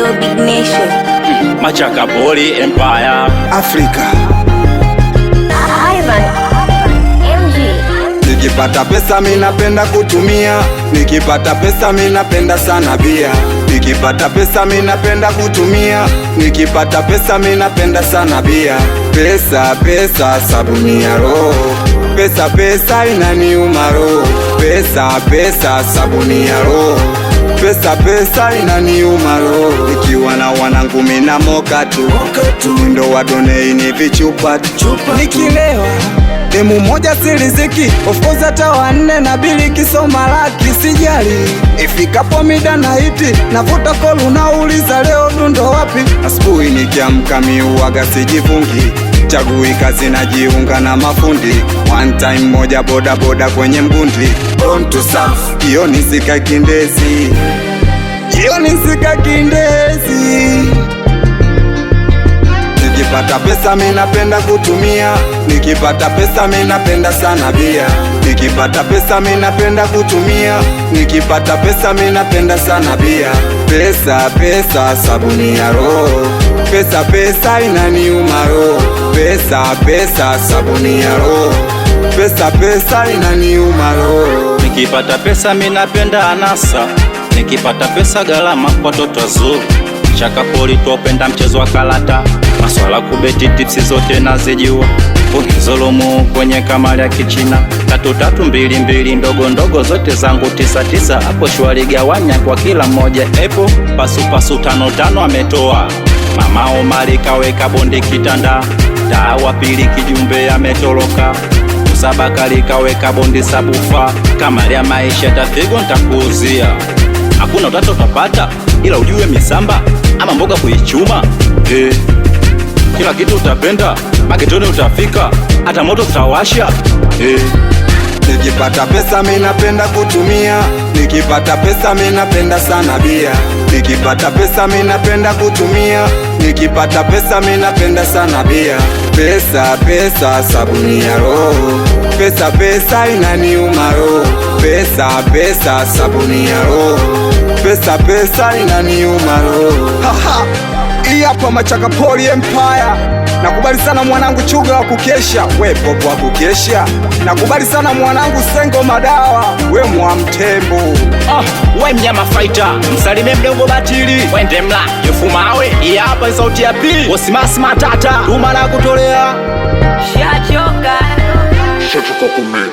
Yo, Big Nation. Machakapoli Empire Africa. Ivan MG. Nikipata pesa mimi napenda kutumia, nikipata pesa mimi napenda sana bia. Nikipata pesa mimi napenda kutumia, nikipata pesa mimi napenda sana bia. Pesa pesa sabuni ya roho, pesa pesa inaniuma roho. Pesa pesa sabuni ya roho, pesa pesa inaniuma roho. Nikiwa na wanangu mimi na moka tu, ndo wadonei ni vichupa tu. Nikilewa demu moja siriziki, of course hata wanne na bili kisoma laki sijali. Ifikapo mida na hiti navuta kolu nauliza leo dundo wapi. Asubuhi nikiamka miuaga sijifungi, chagui kazi najiunga na mafundi. One time moja boda boda kwenye mgundi, born to serve. Iyo nisika kindezi, iyo nisika kindezi. Nikipata pesa mimi napenda kutumia, nikipata pesa mimi napenda sana bia. Nikipata pesa mimi napenda kutumia, nikipata pesa mimi napenda sana bia. Pesa pesa sabuni ya roho, pesa pesa inaniuma roho. Pesa pesa sabuni ya roho, pesa pesa inaniuma roho. Nikipata pesa mimi napenda anasa, nikipata pesa galama kwa toto zuri. Machakapoli tupenda mchezo wa kalata, maswala kubeti tipsi zote nazijua. Unizolomu kwenye kamari ya kichina, 3-3-2-2 ndogo ndogo zote zangu 9-9. Hapo shwari gawanya kwa kila moja. Epo pasu pasu 5-5 ametoa mama Omari kaweka bondi kitanda. Dawa pili kijumbe ametoroka, Usabakali kaweka bondi sabufa. Kamari ya maisha tafigo ntakuuzia, hakuna utata utapata, ila ujue misamba ama mboga kuichuma. Kila kitu utapenda, maketoni utafika, hata moto tutawasha. Nikipata pesa mimi napenda kutumia, nikipata pesa mimi napenda sana bia. Nikipata pesa mimi napenda kutumia, nikipata pesa mimi napenda sana bia. Pesa pesa sabuni ya roho, pesa pesa inaniuma roho. Pesa pesa sabuni ya roho, pesa pesa inaniuma roho. Haha, hii hapa Machakapoli Empire. Nakubali sana mwanangu Chuga wa kukesha, we popo wa kukesha. Nakubali sana mwanangu Sengo Madawa, we Mwamtembo. We mnyama fighter, msalime mdogo batili, wende mla yefumawe. Hii hapa sauti ya pili, Osimasi Matata, tuma na kutolea. Shachoka. Shachoka kumix.